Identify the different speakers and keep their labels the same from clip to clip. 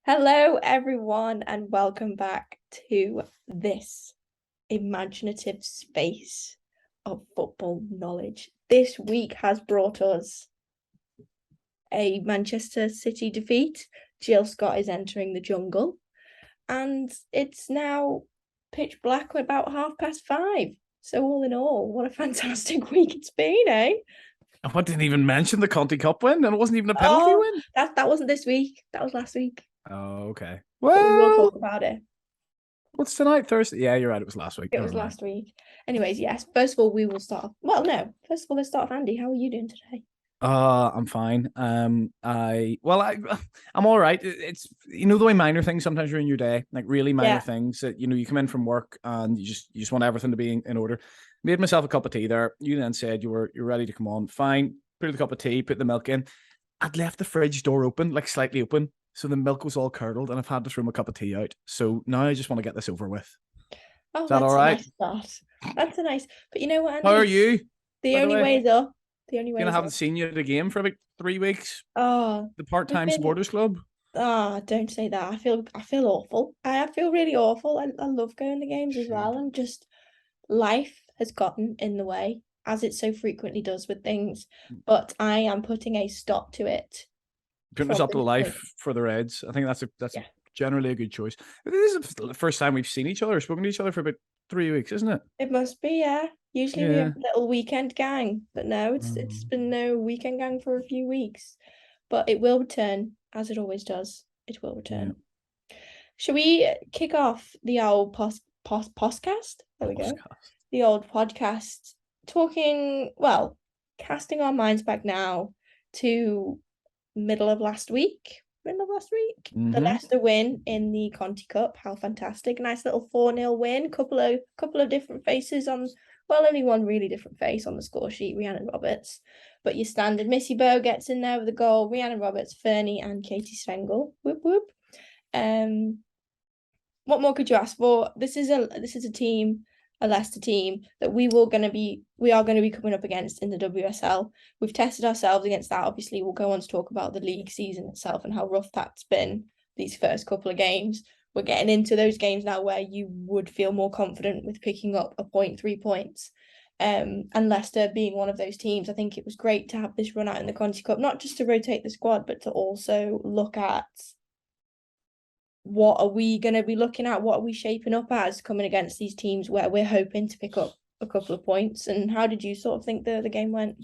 Speaker 1: Hello, everyone, and welcome back to this imaginative space of football knowledge. This week has brought us a Manchester City defeat. Jill Scott is entering the jungle, and it's now pitch black at about 5:30. So all in all, what a fantastic week it's been, eh?
Speaker 2: I didn't even mention the Conti Cup win, and it wasn't even a penalty win.
Speaker 1: That wasn't this week. That was last week.
Speaker 2: Oh, okay.
Speaker 1: But we will
Speaker 2: Well,
Speaker 1: talk about it.
Speaker 2: what's tonight? Thursday? Yeah, you're right. It was last week.
Speaker 1: It was last week. Anyways, yes. First of all, we will start off. Well, no. First of all, let's start off. Andy, how are you doing today?
Speaker 2: I'm fine. I'm all right. It's the way minor things sometimes ruin your day, like really minor things that you come in from work and you just want everything to be in order. Made myself a cup of tea there. You then said you're ready to come on. Fine. Put the cup of tea, put the milk in. I'd left the fridge door open, like slightly open, so the milk was all curdled, and I've had to throw my cup of tea out. So now I just want to get this over with.
Speaker 1: Oh,
Speaker 2: Is that all right?
Speaker 1: Nice start. That's a nice. But you know what, Andy?
Speaker 2: How are you?
Speaker 1: The only way is up. The only way.
Speaker 2: I haven't seen you at a game for about 3 weeks.
Speaker 1: Oh,
Speaker 2: the part-time supporters club.
Speaker 1: Oh, don't say that. I feel awful. I feel really awful. I love going to games as well, and just life has gotten in the way, as it so frequently does with things. But I am putting a stop to it.
Speaker 2: Putting us up to life for the Reds. I think that's generally a good choice. This is the first time we've seen each other, spoken to each other for about 3 weeks, isn't it?
Speaker 1: It must be, yeah. Usually we have a little weekend gang, but no, it's been no weekend gang for a few weeks. But it will return, as it always does. It will return. Yeah. Shall we kick off the old podcast? There we go. The old podcast, casting our minds back now to middle of last week. The Leicester win in the Conti Cup. How fantastic. Nice little 4-0 win. Couple of different faces on, only one really different face on the score sheet, Rhiannon Roberts. But your standard Missy Bow gets in there with a goal. Rhiannon Roberts, Fernie and Katie Svengel. Whoop whoop. What more could you ask for? This is a team, a Leicester team that we are going to be coming up against in the WSL. We've tested ourselves against that. Obviously, we'll go on to talk about the league season itself and how rough that's been these first couple of games. We're getting into those games now where you would feel more confident with picking up a point, 3 points. And Leicester being one of those teams, I think it was great to have this run out in the Conti Cup, not just to rotate the squad, but to also look at what are we going to be looking at? What are we shaping up as coming against these teams where we're hoping to pick up a couple of points? And how did you sort of think the game went?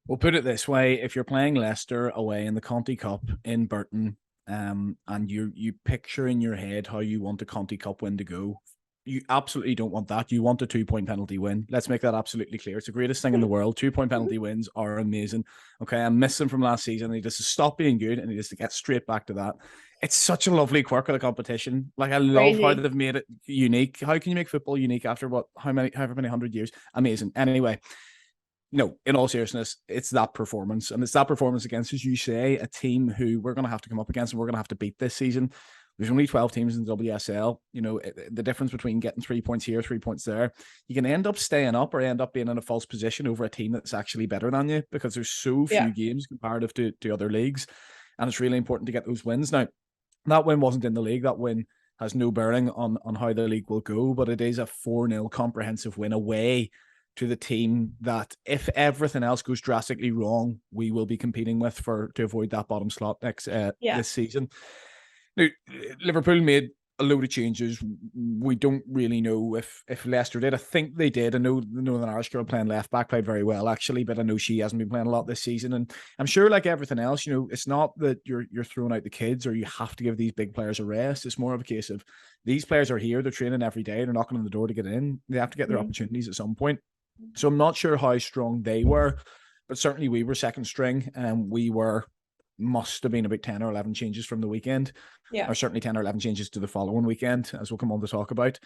Speaker 2: We'll put it this way. If you're playing Leicester away in the Conti Cup in Burton, and you picture in your head how you want the Conti Cup win to go, you absolutely don't want that. You want a 2-point penalty win. Let's make that absolutely clear. It's the greatest thing in the world. 2-point penalty wins are amazing. Okay, I miss them from last season. He just to stop being good and he just to get straight back to that. It's such a lovely quirk of the competition. Like I love how they've made it unique. How can you make football unique after however many 100 years? Amazing. Anyway, no, in all seriousness, it's that performance. And it's that performance against, as you say, a team who we're going to have to come up against and we're going to have to beat this season. There's only 12 teams in the WSL. The difference between getting 3 points here, 3 points there, you can end up staying up or end up being in a false position over a team that's actually better than you because there's so few games comparative to other leagues. And it's really important to get those wins. Now, that win wasn't in the league. That win has no bearing on how the league will go, but it is a 4-0 comprehensive win away to the team that, if everything else goes drastically wrong, we will be competing with to avoid that bottom slot this season. Now, Liverpool made a load of changes. We don't really know if Leicester did. I think they did. I know the Northern Irish girl playing left back played very well, actually, but I know she hasn't been playing a lot this season. And I'm sure, like everything else, it's not that you're throwing out the kids or you have to give these big players a rest. It's more of a case of these players are here, they're training every day, they're knocking on the door to get in. They have to get their opportunities at some point. So I'm not sure how strong they were, but certainly we were second string and must have been about 10 or 11 changes from the weekend. Or certainly 10 or 11 changes to the following weekend, as we'll come on to talk about.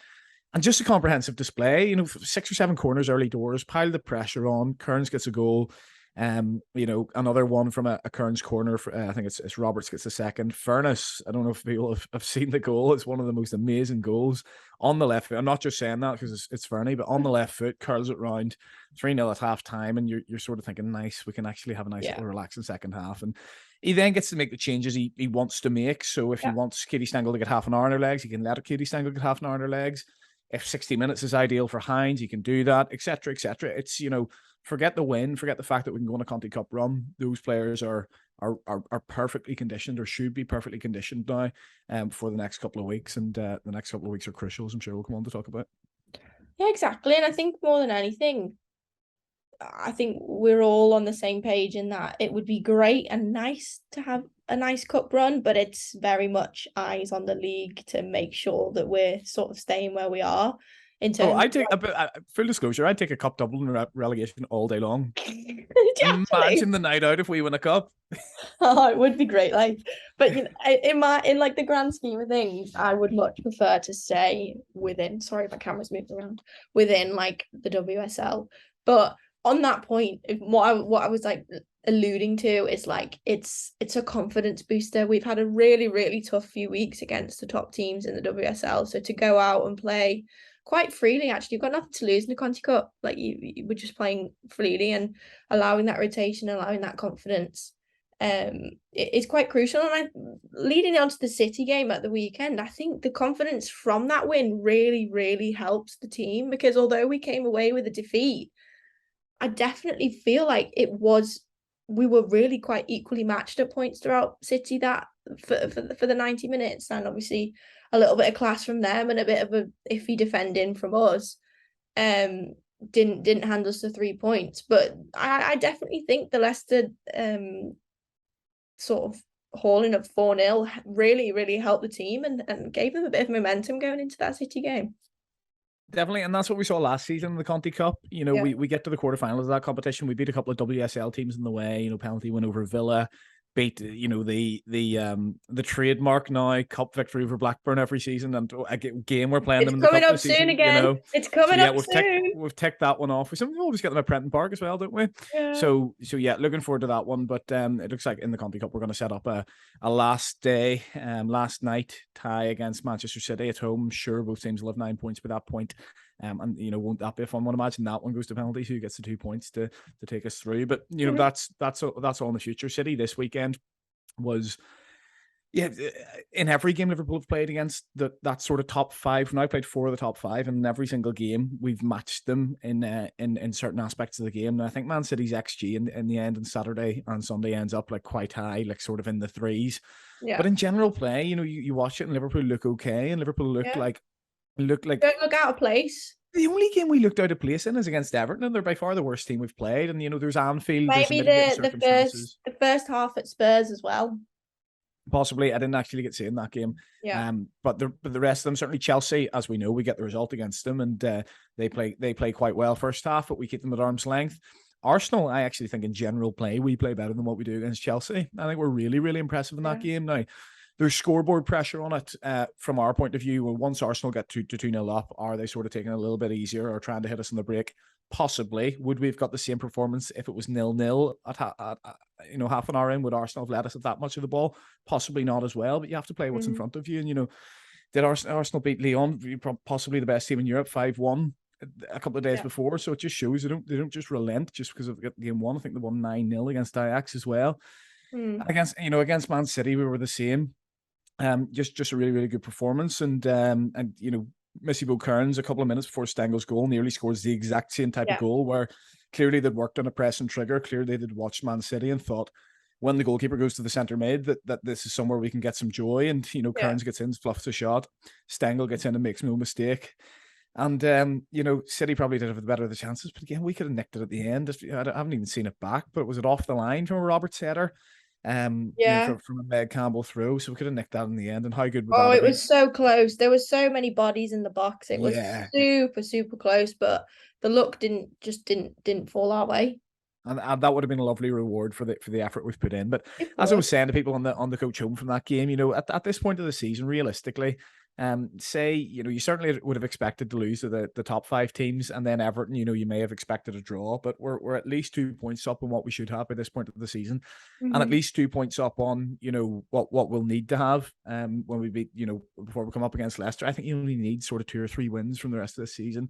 Speaker 2: And just a comprehensive display, 6 or 7 corners, early doors, pile the pressure on. Kearns gets a goal. You know, another one from a Kearns corner. I think it's Roberts gets the second. Fairness, I don't know if people have seen the goal. It's one of the most amazing goals on the left foot. I'm not just saying that because it's Fernie, but on the left foot, curls it round 3-0 at half time. And you're sort of thinking, nice, we can actually have a nice little relaxing second half. And he then gets to make the changes he wants to make. So if he wants Katie Stengel to get half an hour on her legs, he can let Katie Stengel get half an hour on her legs. If 60 minutes is ideal for Hines, he can do that, etc., etc. It's, you know, forget the win, forget the fact that we can go on a Conti Cup run. Those players are perfectly conditioned, or should be perfectly conditioned now, for the next couple of weeks. And the next couple of weeks are crucial, as I'm sure we'll come on to talk about.
Speaker 1: Yeah, exactly. And I think more than anything, I think we're all on the same page in that it would be great and nice to have a nice cup run, but it's very much eyes on the league to make sure that we're sort of staying where we are in terms
Speaker 2: I take full disclosure, I'd take a cup double in relegation all day long.
Speaker 1: Actually,
Speaker 2: Imagine the night out if we win a cup.
Speaker 1: oh, it would be great. Like, but you know, in like the grand scheme of things, I would much prefer to stay within. Sorry, my camera's moving around. Within like the WSL, but on that point, what I was like alluding to is like it's a confidence booster. We've had a really tough few weeks against the top teams in the WSL, so to go out and play quite freely, actually, you've got nothing to lose in the Conti Cup. Like you were just playing freely and allowing that rotation, allowing that confidence. It's quite crucial. And leading on to the City game at the weekend, I think the confidence from that win really helps the team, because although we came away with a defeat, I definitely feel like we were really quite equally matched at points throughout City that for the 90 minutes, and obviously a little bit of class from them and a bit of a iffy defending from us. Didn't hand us the 3 points, but I definitely think the Leicester sort of hauling of 4-0 really helped the team and gave them a bit of momentum going into that City game.
Speaker 2: Definitely, and that's what we saw last season in the Conti Cup. You know, we get to the quarterfinals of that competition. We beat a couple of WSL teams in the way. You know, penalty win over Villa, beat, you know, the trademark now cup victory over Blackburn every season, and a game we're playing them in the cup this season.
Speaker 1: Again.
Speaker 2: You know,
Speaker 1: it's coming up soon.
Speaker 2: We've ticked that one off. We always get them at Prenton Park as well, don't we?
Speaker 1: Yeah.
Speaker 2: So yeah, looking forward to that one. But it looks like in the Conti Cup we're going to set up a last night tie against Manchester City at home. Sure, both teams will have 9 points by that point. And you know, won't that be a fun one? Imagine that one goes to penalties. Who gets the 2 points to take us through? But you know, that's all in the future. City this weekend was, in every game Liverpool have played against that sort of top five. Now played 4 of the top 5, and in every single game we've matched them in certain aspects of the game. And I think Man City's XG in the end on Saturday and Sunday ends up like quite high, like sort of in the 3s. Yeah. But in general play, you know, you watch it and Liverpool look okay, and Liverpool look like
Speaker 1: don't look out of place.
Speaker 2: The only game we looked out of place in is against Everton, and they're by far the worst team we've played. And you know, there's Anfield.
Speaker 1: Maybe
Speaker 2: there's
Speaker 1: the first half at Spurs as well.
Speaker 2: Possibly, I didn't actually get seeing that game.
Speaker 1: Yeah.
Speaker 2: But the rest of them, certainly Chelsea, as we know, we get the result against them, and they play quite well first half, but we keep them at arm's length. Arsenal, I actually think in general play we play better than what we do against Chelsea. I think we're really impressive in that game now. There's scoreboard pressure on it from our point of view. Well, once Arsenal get to 2-0 up, are they sort of taking it a little bit easier or trying to hit us on the break? Possibly. Would we have got the same performance if it was 0-0 at half an hour in? Would Arsenal have let us have that much of the ball? Possibly not as well, but you have to play what's in front of you. And, you know, did Arsenal beat Lyon, possibly the best team in Europe, 5-1 a couple of days before? So it just shows they don't just relent just because of game one. I think they won 9-0 against Ajax as well. Against Man City, we were the same. Just a really good performance, and you know, Missy Kearns a couple of minutes before Stengel's goal nearly scores the exact same type of goal, where clearly they'd worked on a press and trigger. Clearly they'd watched Man City and thought, when the goalkeeper goes to the centre mid, that this is somewhere we can get some joy. And you know, Kearns gets in, fluffs a shot, Stengel gets in and makes no mistake. And you know, City probably did have the better of the chances, but again, we could have nicked it at the end. I haven't even seen it back, but was it off the line from a Roberts header? You know, from a Meg Campbell through, so we could have nicked that in the end. And how good would that have been?
Speaker 1: It was so close. There were so many bodies in the box. It was super close, but the luck didn't fall our way.
Speaker 2: And that would have been a lovely reward for the effort we've put in. But as I was saying to people on the coach home from that game, you know, at this point of the season, realistically, Say, you certainly would have expected to lose to the top 5 teams, and then Everton, you may have expected a draw, but we're at least 2 points up on what we should have by this point of the season, and at least 2 points up on what we'll need to have when we beat before we come up against Leicester. I think you only need sort of 2 or 3 wins from the rest of the season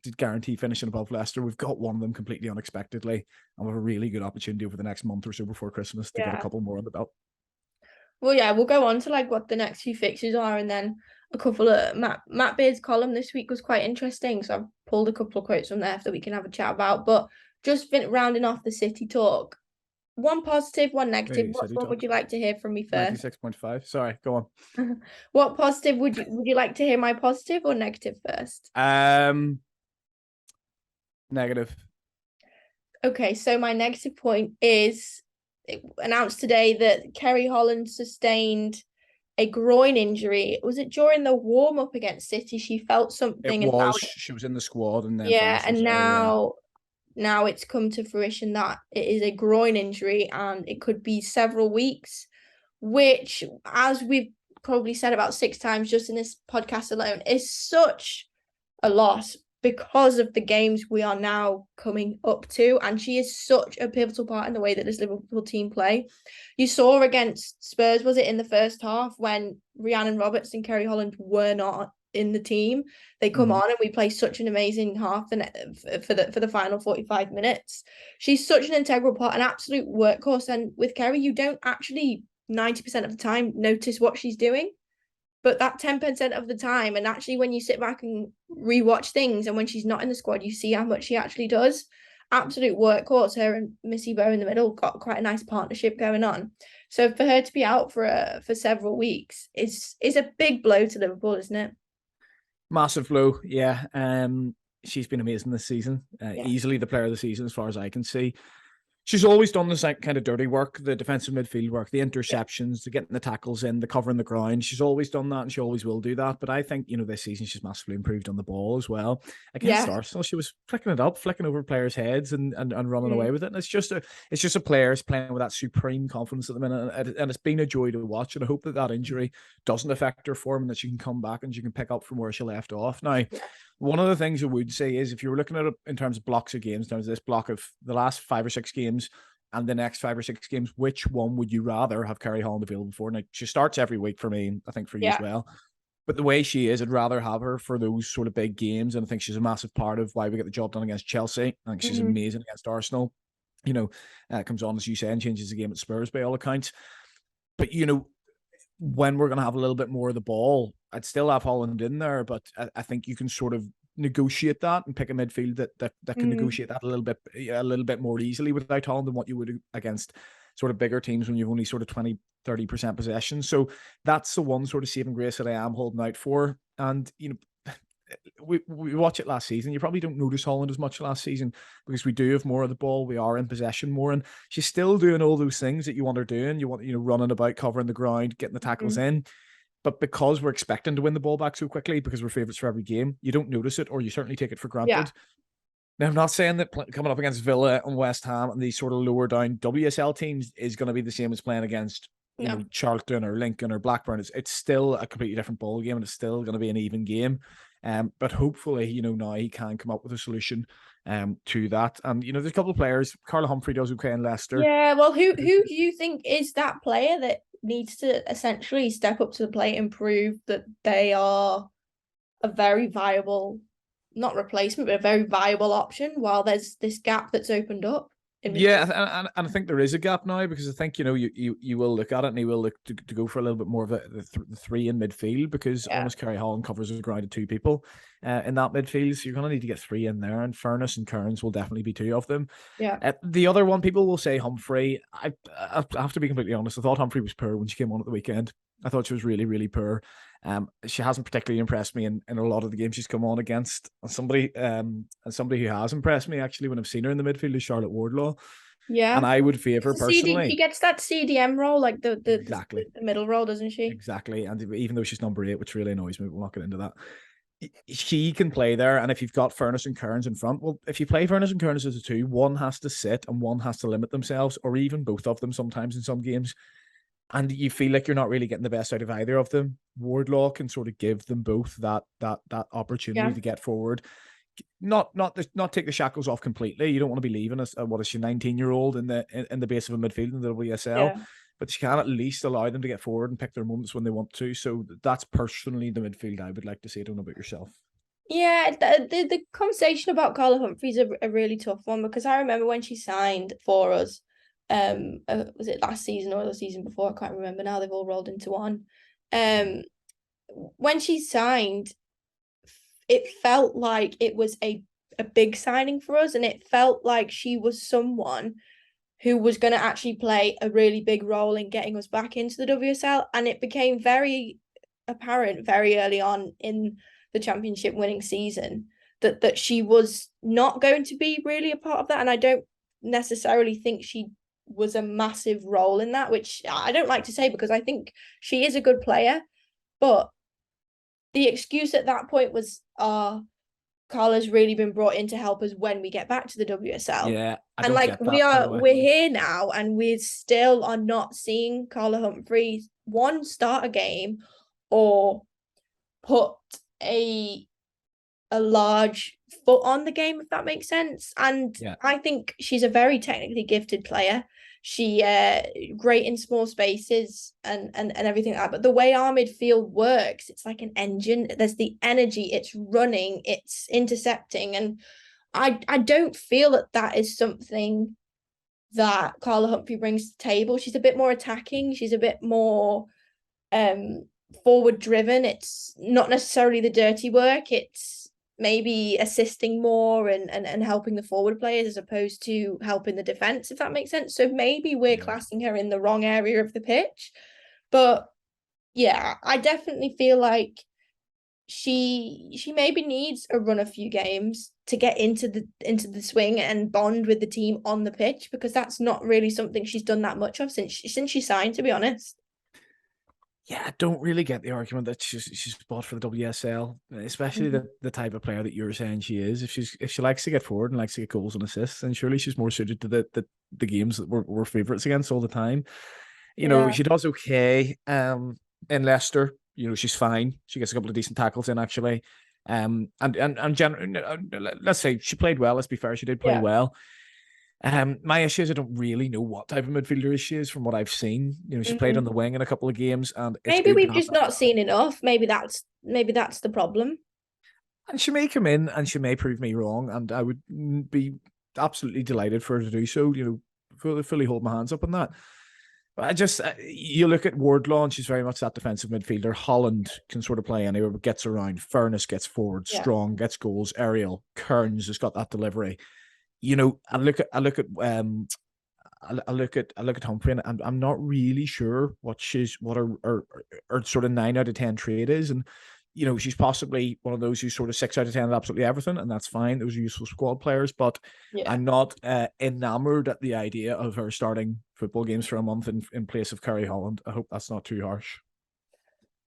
Speaker 2: to guarantee finishing above Leicester. We've got one of them completely unexpectedly, and we have a really good opportunity over the next month or so before Christmas to get a couple more on the belt.
Speaker 1: Well, yeah, we'll go on to like what the next few fixtures are, and then a couple of Matt Beard's column this week was quite interesting, so I've pulled a couple of quotes from there that we can have a chat about. But just rounding off the City talk, one positive, one negative. What one would you like to hear from me first?
Speaker 2: 96.5. Sorry, go on.
Speaker 1: What positive would you like to hear? My positive or negative first?
Speaker 2: Negative.
Speaker 1: Okay, so my negative point is it announced today that Ceri Holland sustained a groin injury. Was it during the warm-up against City? She felt something.
Speaker 2: It was. She was in the squad, and then
Speaker 1: and now it's come to fruition that it is a groin injury, and it could be several weeks, which, as we've probably said about 6 times just in this podcast alone, is such a loss because of the games we are now coming up to, and she is such a pivotal part in the way that this Liverpool team play. You saw against Spurs, was it in the first half, when Rhiannon Roberts and Ceri Holland were not in the team? They come on and we play such an amazing half for the final 45 minutes. She's such an integral part, an absolute workhorse, and with Ceri, you don't actually 90% of the time notice what she's doing. But that 10% of the time, and actually when you sit back and rewatch things, and when she's not in the squad, you see how much she actually does. Absolute workhorse. Her and Missy Bowe in the middle got quite a nice partnership going on. So for her to be out for several weeks is a big blow to Liverpool, isn't it?
Speaker 2: Massive blow, yeah. She's been amazing this season. Easily the player of the season, as far as I can see. She's always done this kind of dirty work, the defensive midfield work, the interceptions, the getting the tackles in, the covering the ground. She's always done that, and she always will do that. But I think, this season she's massively improved on the ball as well. Against Arsenal, she was flicking it up, flicking over players' heads and running away with it. And it's just a players playing with that supreme confidence at the minute, and it's been a joy to watch. And I hope that injury doesn't affect her form, and that she can come back and she can pick up from where she left off. Now, one of the things I would say is, if you were looking at it in terms of blocks of games, in terms of this block of the last 5 or 6 games and the next 5 or 6 games, which one would you rather have Ceri Holland available for? Now, she starts every week for me, I think for you as well. But the way she is, I'd rather have her for those sort of big games. And I think she's a massive part of why we get the job done against Chelsea. I think she's amazing against Arsenal. Comes on, as you say, and changes the game at Spurs by all accounts. But, when we're going to have a little bit more of the ball, I'd still have Holland in there, but I think you can sort of negotiate that and pick a midfield that can negotiate that a little bit more easily without Holland than what you would against sort of bigger teams when you've only sort of 20-30% possession. So that's the one sort of saving grace that I am holding out for. And we watch it last season. You probably don't notice Holland as much last season because we do have more of the ball. We are in possession more, and she's still doing all those things that you want her doing. You want, running about, covering the ground, getting the tackles in. But because we're expecting to win the ball back so quickly, because we're favourites for every game, you don't notice it, or you certainly take it for granted. Yeah. Now, I'm not saying that coming up against Villa and West Ham and these sort of lower down WSL teams is going to be the same as playing against Charlton or Lincoln or Blackburn. It's still a completely different ball game, and it's still going to be an even game. But hopefully, now he can come up with a solution to that. And there's a couple of players. Carla Humphrey does okay in Leicester.
Speaker 1: Yeah, well, who do you think is that player that needs to essentially step up to the plate and prove that they are a very viable, not replacement, but a very viable option while there's this gap that's opened up?
Speaker 2: Yeah, and I think there is a gap now, because I think you will look at it, and he will look to go for a little bit more of the 3 in midfield, because almost Ceri Holland covers the ground of 2 people in that midfield, so you're going to need to get 3 in there, and Furness and Kearns will definitely be 2 of them. The other one, people will say Humphrey. I have to be completely honest, I thought Humphrey was poor when she came on at the weekend. I thought she was really, really poor. She hasn't particularly impressed me in a lot of the games she's come on against. And somebody who has impressed me, actually, when I've seen her in the midfield, is Charlotte Wardlaw. Yeah. And I would favour personally.
Speaker 1: She gets that CDM role, like the middle role, doesn't she?
Speaker 2: Exactly. And even though she's number 8, which really annoys me, we'll not get into that. She can play there, and if you've got Furness and Kearns in front, well, if you play Furness and Kearns as a 2, one has to sit and one has to limit themselves, or even both of them sometimes in some games. and you feel like you're not really getting the best out of either of them. Wardlaw can sort of give them both that opportunity
Speaker 1: Yeah.
Speaker 2: to get forward. Not take the shackles off completely. You don't want to be leaving us what is she, 19-year-old in the base of a midfield in the WSL,
Speaker 1: Yeah.
Speaker 2: but you can at least allow them to get forward and pick their moments when they want to. So that's personally the midfield I would like to see. I don't know about yourself.
Speaker 1: Yeah, the conversation about Carla Humphreys a really tough one, because I remember when she signed for us, was it last season or the season before? I can't remember now. They've all rolled into one. When she signed, it felt like it was a big signing for us, and it felt like she was someone who was going to actually play a really big role in getting us back into the WSL. And it became very apparent very early on in the championship winning season that she was not going to be really a part of that. And I don't necessarily think she was a massive role in that, which I don't like to say because I think she is a good player. But the excuse at that point was, Carla's really been brought in to help us when we get back to the WSL.
Speaker 2: Yeah, I
Speaker 1: And
Speaker 2: don't
Speaker 1: like
Speaker 2: get that, by the way.
Speaker 1: we're here now, and we still are not seeing Carla Humphreys start a game or put a large foot on the game, if that makes sense. And
Speaker 2: Yeah.
Speaker 1: I think she's a very technically gifted player. She great in small spaces and everything like that. But the way our midfield works, it's like an engine. There's the energy, it's running, it's intercepting. And I don't feel that is something that Carla Humphrey brings to the table. She's a bit more attacking. She's a bit more forward driven. It's not necessarily the dirty work. It's maybe assisting more and helping the forward players as opposed to helping the defense, if that makes sense. So maybe we're classing her in the wrong area of the pitch. But yeah, I definitely feel like she maybe needs a run a few games to get into the swing and bond with the team on the pitch, because that's not really something she's done that much of since she signed, to be honest.
Speaker 2: Yeah, I don't really get the argument that she's bought for the WSL, especially the type of player that you're saying she is. If she likes to get forward and likes to get goals and assists, then surely she's more suited to the games that we're favourites against all the time. You know, she does okay in Leicester. You know, she's fine. She gets a couple of decent tackles in, actually. And let's say she played well. Let's be fair, she did play well. My issue is I don't really know what type of midfielder she is from what I've seen. You know, she played on the wing in a couple of games, and it's
Speaker 1: maybe
Speaker 2: good
Speaker 1: we've just not seen enough. Maybe that's the problem.
Speaker 2: And she may come in and she may prove me wrong, and I would be absolutely delighted for her to do so. You know, fully hold my hands up on that. But I just, you look at Wardlaw, and she's very much that defensive midfielder. Holland can sort of play anywhere, but gets around. Furness gets forward, strong, gets goals. Ariel Kearns has got that delivery. You know, I look at Humphrey, and I'm not really sure what her sort of 9 out of 10 trade is, and you know, she's possibly one of those who's sort of 6 out of 10 at absolutely everything, and that's fine. Those are useful squad players, but I'm not enamored at the idea of her starting football games for a month in place of Ceri Holland. I hope that's not too harsh.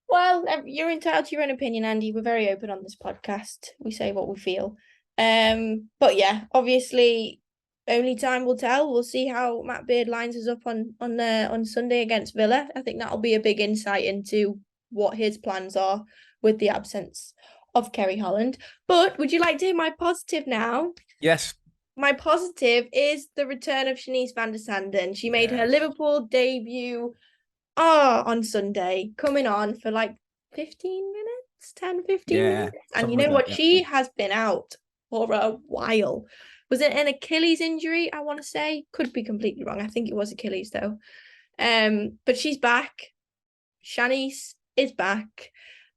Speaker 1: Well, you're entitled to your own opinion, Andy. We're very open on this podcast. We say what we feel. But yeah, obviously, only time will tell. We'll see how Matt Beard lines us up on Sunday against Villa. I think that'll be a big insight into what his plans are with the absence of Ceri Holland. But would you like to hear my positive now?
Speaker 2: Yes.
Speaker 1: My positive is the return of Shanice van der Sanden. She made her Liverpool debut on Sunday, coming on for like 15 minutes, 10, 15 minutes. And you know what? She has been out for a while. Was it an Achilles injury, I want to say? Could be completely wrong. I think it was Achilles, though. But she's back. Shanice is back.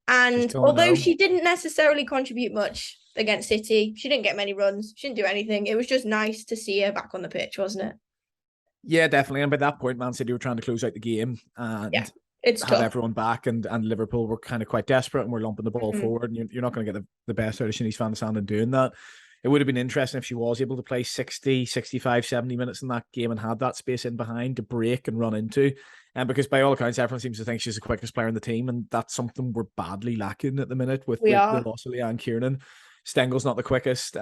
Speaker 1: And although she didn't necessarily contribute much against City, she didn't get many runs. She didn't do anything. It was just nice to see her back on the pitch, wasn't it?
Speaker 2: Yeah, definitely. And by that point, Man City were trying to close out the game and
Speaker 1: it's
Speaker 2: have
Speaker 1: tough.
Speaker 2: everyone back, and Liverpool were kind of quite desperate and were lumping the ball forward. And you're not going to get the best out of Shanice van der Sanden doing that. It would have been interesting if she was able to play 60, 65, 70 minutes in that game and had that space in behind to break and run into. And because by all accounts, everyone seems to think she's the quickest player in the team, and that's something we're badly lacking at the minute with the loss of Leanne Kiernan. Stengel's not the quickest.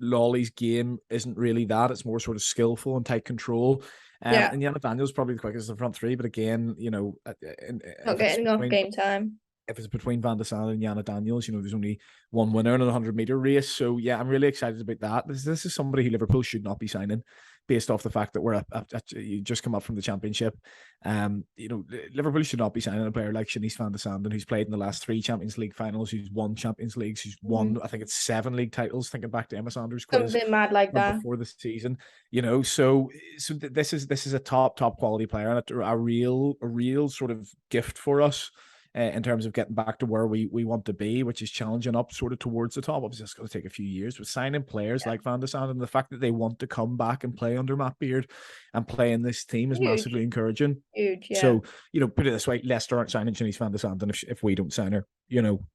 Speaker 2: Lawley's game isn't really that. It's more sort of skillful and tight control.
Speaker 1: Yeah.
Speaker 2: And Yana Daniels probably the quickest in the front three, but again,
Speaker 1: Not getting enough game time.
Speaker 2: If it's between Van der Sande and Yana Daniels, there's only one winner in a 100-meter race. So yeah, I'm really excited about that. This is somebody who Liverpool should not be signing, based off the fact that we're you just come up from the Championship. Liverpool should not be signing a player like Shanice Van der Sande, who's played in the last 3 Champions League finals, who's won Champions Leagues, who's won, I think it's 7 league titles. Thinking back to Emma Sanders' quiz
Speaker 1: Something mad like
Speaker 2: from
Speaker 1: that.
Speaker 2: before the season, so this is a top quality player, and a real sort of gift for us. In terms of getting back to where we want to be, which is challenging up sort of towards the top. Obviously, it's going to take a few years, but signing players like Van der Sande and the fact that they want to come back and play under Matt Beard and play in this team is massively encouraging.
Speaker 1: Huge, yeah.
Speaker 2: So, put it this way, Leicester aren't signing Shanice Van der Sande if we don't sign her,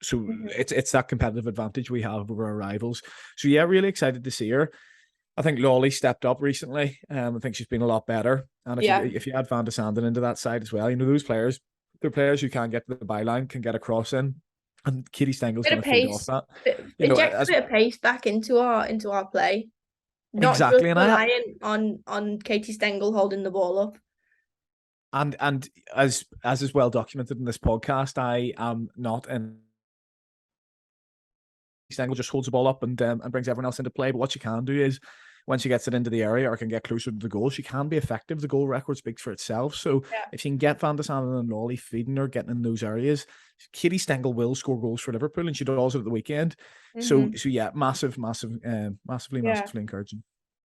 Speaker 2: So it's that competitive advantage we have over our rivals. So yeah, really excited to see her. I think Lawley stepped up recently. I think she's been a lot better. And if you add Van der Sande into that side as well, those players, they're players who can get to the byline, can get a cross in, and Katie Stengel's going to feed off that.
Speaker 1: Inject a bit of pace back into our play, not just relying on Katie Stengel holding the ball up.
Speaker 2: And as is well documented in this podcast, I am not in. Stengel just holds the ball up and brings everyone else into play. But what she can do is, when she gets it into the area or can get closer to the goal, she can be effective. The goal record speaks for itself. So if she can get Van der Sande and Lawley feeding her, getting in those areas, Katie Stengel will score goals for Liverpool, and she does it at the weekend. So yeah, massively encouraging.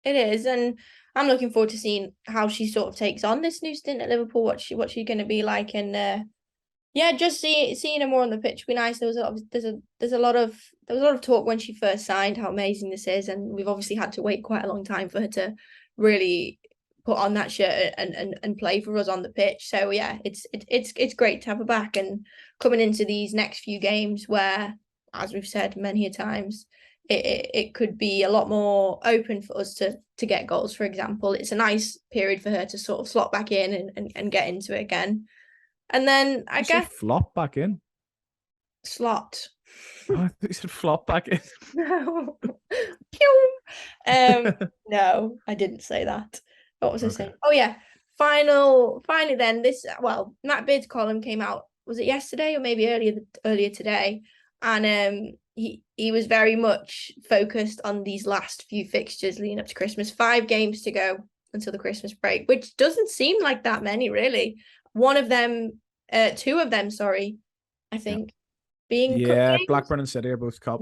Speaker 1: It is, and I'm looking forward to seeing how she sort of takes on this new stint at Liverpool. What's she going to be like, and just seeing her more on the pitch would be nice. There's a lot of talk when she first signed how amazing this is, and we've obviously had to wait quite a long time for her to really put on that shirt and play for us on the pitch. So yeah, it's great to have her back, and coming into these next few games where, as we've said many a times, it could be a lot more open for us to get goals. For example, it's a nice period for her to sort of slot back in and get into it again. And then I guess
Speaker 2: flop back in.
Speaker 1: Slot.
Speaker 2: Oh, you said flop back in.
Speaker 1: No. No, I didn't say that. What was I saying? Oh yeah. Finally then Matt Beard's column came out, was it yesterday or maybe earlier today? And he was very much focused on these last few fixtures leading up to Christmas. 5 games to go until the Christmas break, which doesn't seem like that many, really. One of them, 2 of them, sorry, I think, being cup games.
Speaker 2: Blackburn and City are both cup.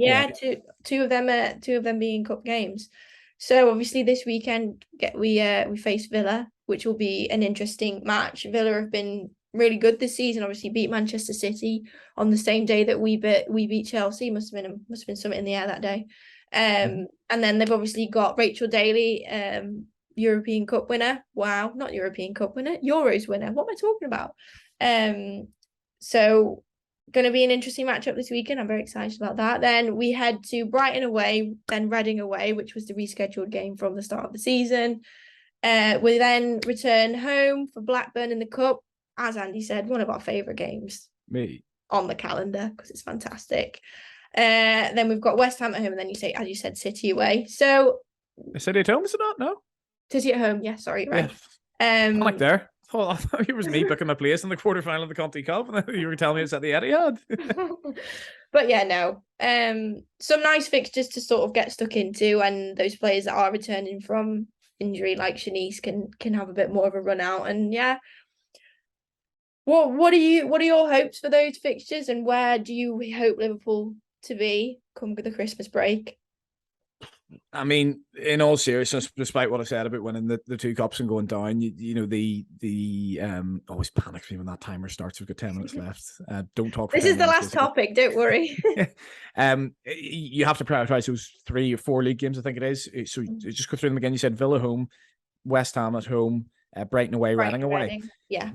Speaker 1: Two of them being cup games. So obviously this weekend we face Villa, which will be an interesting match. Villa have been really good this season. Obviously beat Manchester City on the same day that we beat Chelsea. Must have been something in the air that day. And then they've obviously got Rachel Daly, European Cup winner. Wow, not European Cup winner, Euros winner. What am I talking about? So going to be an interesting matchup this weekend. I'm very excited about that. Then we head to Brighton away, then Reading away, which was the rescheduled game from the start of the season. We then return home for Blackburn in the Cup. As Andy said, one of our favourite games on the calendar because it's fantastic. Then we've got West Ham at home, and then as you said, City away. So
Speaker 2: City at home, is it not? No.
Speaker 1: City at home, yeah. Sorry, right.
Speaker 2: Yeah. Like there. Oh, I thought it was me booking my place in the quarterfinal of the Conti Cup, and you were telling me it's at the Etihad.
Speaker 1: But yeah, no. Some nice fixtures to sort of get stuck into, and those players that are returning from injury, like Shanice, can have a bit more of a run out. And yeah, what are your hopes for those fixtures, and where do you hope Liverpool to be come the Christmas break?
Speaker 2: I mean, in all seriousness, despite what I said about winning the 2 cups and going down, the always panics me when that timer starts. We've got 10 minutes left. Don't talk.
Speaker 1: This is the last topic. Don't worry.
Speaker 2: You have to prioritize those 3 or 4 league games. I think it is. So just go through them again. You said Villa home, West Ham at home, Brighton away, Reading away.
Speaker 1: Yeah.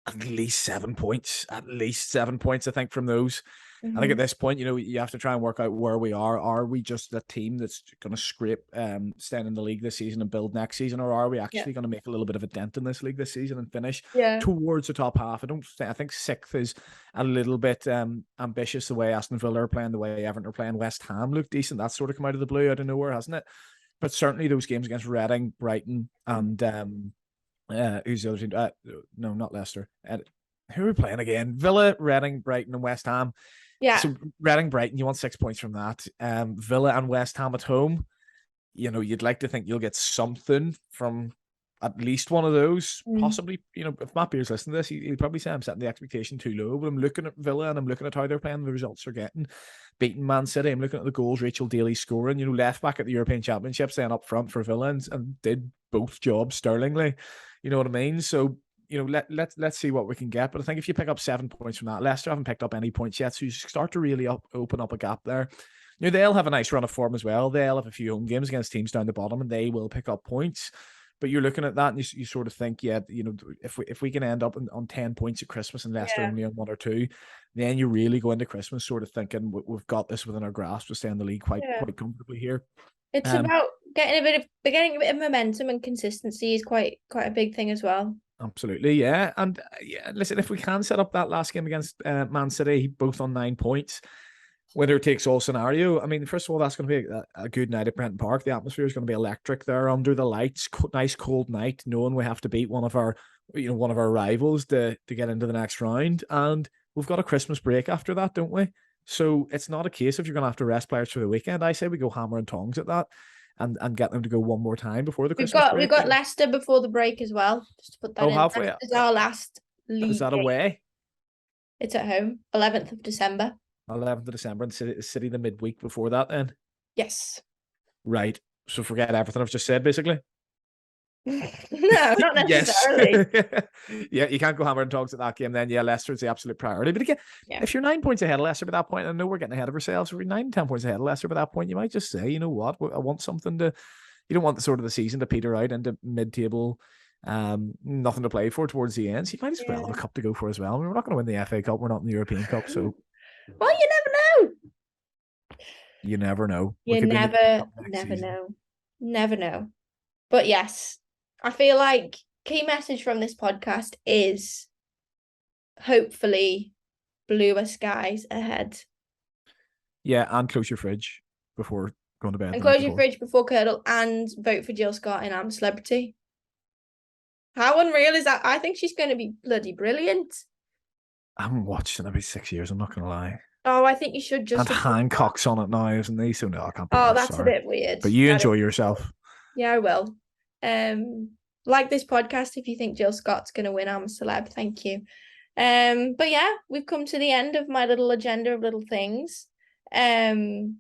Speaker 2: At least 7 points. At least 7 points. I think from those. I think at this point, you have to try and work out where we are. Are we just a team that's going to scrape staying in the league this season and build next season, or are we actually going to make a little bit of a dent in this league this season and finish towards the top half? I think 6th is a little bit ambitious, the way Aston Villa are playing, the way Everton are playing. West Ham look decent. That's sort of come out of the blue out of nowhere, hasn't it? but certainly those games against Reading, Brighton, and who's the other team? No, not Leicester. Who are we playing again? Villa, Reading, Brighton, and West Ham.
Speaker 1: Yeah.
Speaker 2: So Reading, Brighton, you want 6 points from that. Villa and West Ham at home. You'd like to think you'll get something from at least one of those. Possibly, if Matt Beers listening to this, he'll probably say I'm setting the expectation too low. But I'm looking at Villa and I'm looking at how they're playing, the results they're getting. Beating Man City. I'm looking at the goals Rachel Daly scoring. Left back at the European Championship, staying up front for Villa and did both jobs sterlingly. You know what I mean? So, let's see what we can get. But I think if you pick up 7 points from that, Leicester haven't picked up any points yet, so you start to really open up a gap there. They'll have a nice run of form as well. They'll have a few home games against teams down the bottom, and they will pick up points. But you're looking at that, and you sort of think, if we can end up on 10 points at Christmas and Leicester only on 1 or 2, then you really go into Christmas sort of thinking we've got this within our grasp to stay in the league quite comfortably here.
Speaker 1: It's about getting a bit of momentum, and consistency is quite a big thing as well.
Speaker 2: Absolutely, yeah. And listen, if we can set up that last game against Man City, both on 9 points, winner takes all scenario. I mean, first of all, that's going to be a good night at Prenton Park. The atmosphere is going to be electric there under the lights. Nice cold night, knowing we have to beat one of our rivals to get into the next round. And we've got a Christmas break after that, don't we? So it's not a case of you're going to have to rest players for the weekend. I say we go hammer and tongs at that and get them to go one more time before the Christmas break.
Speaker 1: We've got Leicester before the break as well. Just to put that in.
Speaker 2: Have we?
Speaker 1: It's our last league.
Speaker 2: Is that away?
Speaker 1: It's at home, 11th of December.
Speaker 2: 11th of December, and City the midweek before that then?
Speaker 1: Yes.
Speaker 2: Right. So forget everything I've just said, basically?
Speaker 1: No, not necessarily.
Speaker 2: Yeah, you can't go hammer and tongs at that game then. Yeah, Leicester's the absolute priority. But again, if you're 9 points ahead of Leicester by that point, I know we're getting ahead of ourselves. If we're 9-10 points ahead of Leicester by that point, you might just say, you know what, I want something to... You don't want the season to peter out into mid-table, nothing to play for towards the end. So you might as well have a cup to go for as well. I mean, we're not going to win the FA Cup. We're not in the European Cup, so...
Speaker 1: Well, you never know.
Speaker 2: You never know.
Speaker 1: You never know. But yes, I feel like key message from this podcast is hopefully bluer skies ahead.
Speaker 2: Yeah, and close your fridge before going to bed.
Speaker 1: And close your fridge before curdle, and vote for Jill Scott in I'm a Celebrity. How unreal is that? I think she's going to be bloody brilliant.
Speaker 2: I haven't watched in maybe 6 years, I'm not going to lie.
Speaker 1: Oh, I think you should just...
Speaker 2: And Hancock's on it now, isn't he? So no, I can't.
Speaker 1: That's a bit weird.
Speaker 2: But you enjoy yourself.
Speaker 1: Yeah, I will. Like this podcast, if you think Jill Scott's going to win I'm a Celeb, thank you. But yeah, we've come to the end of my little agenda of little things. I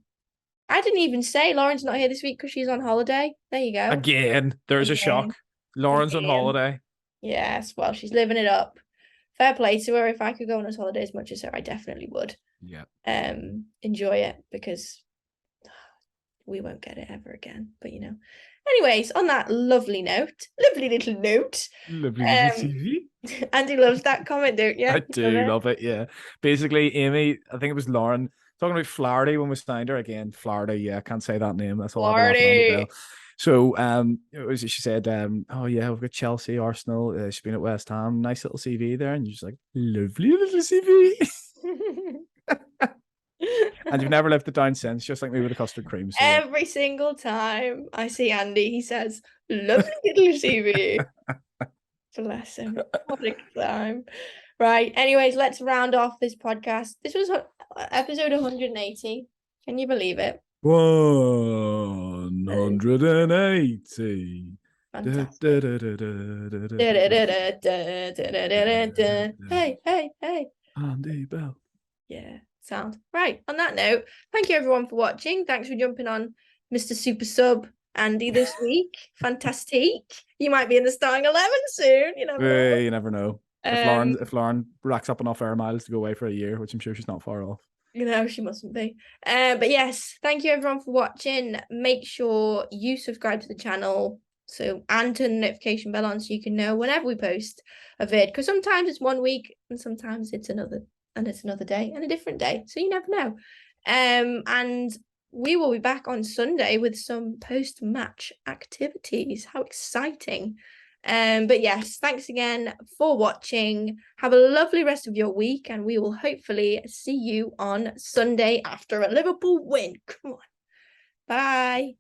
Speaker 1: didn't even say Lauren's not here this week because she's on holiday. There you go.
Speaker 2: Again, there's a shock. Lauren's on holiday.
Speaker 1: Yes, well, she's living it up. Fair play to her. If I could go on a holiday as much as her, I definitely would.
Speaker 2: Yeah.
Speaker 1: Enjoy it, because we won't get it ever again. But anyways, on that lovely little note, Andy loves that comment, don't you?
Speaker 2: I do love it. Yeah. Basically, Amy, I think it was Lauren talking about Flaherty when we signed her again. Flaherty, yeah, I can't say that name. That's all. Flaherty. So, she said, oh yeah, we've got Chelsea, Arsenal. She's been at West Ham. Nice little CV there, and you're just like, lovely little CV. And you've never left it down since, just like me with the custard cream. So
Speaker 1: every single time I see Andy, he says, lovely little CV. Bless him. What a time. Right. Anyways, let's round off this podcast. This was episode 180. Can you believe it?
Speaker 2: 180.
Speaker 1: Hey.
Speaker 2: Andy Bell.
Speaker 1: Yeah, sound. Right. On that note, thank you everyone for watching. Thanks for jumping on Mr. Super Sub Andy this week. Fantastic. You might be in the starting 11 soon. You never know.
Speaker 2: If Lauren racks up enough air miles to go away for a year, which I'm sure she's not far off.
Speaker 1: She mustn't be. But yes, thank you everyone for watching. Make sure you subscribe to the channel and turn the notification bell on so you can know whenever we post a vid, because sometimes it's 1 week and sometimes it's another day and a different day, so you never know. And we will be back on Sunday with some post-match activities. How exciting. But yes, thanks again for watching. Have a lovely rest of your week, and we will hopefully see you on Sunday after a Liverpool win. Come on. Bye.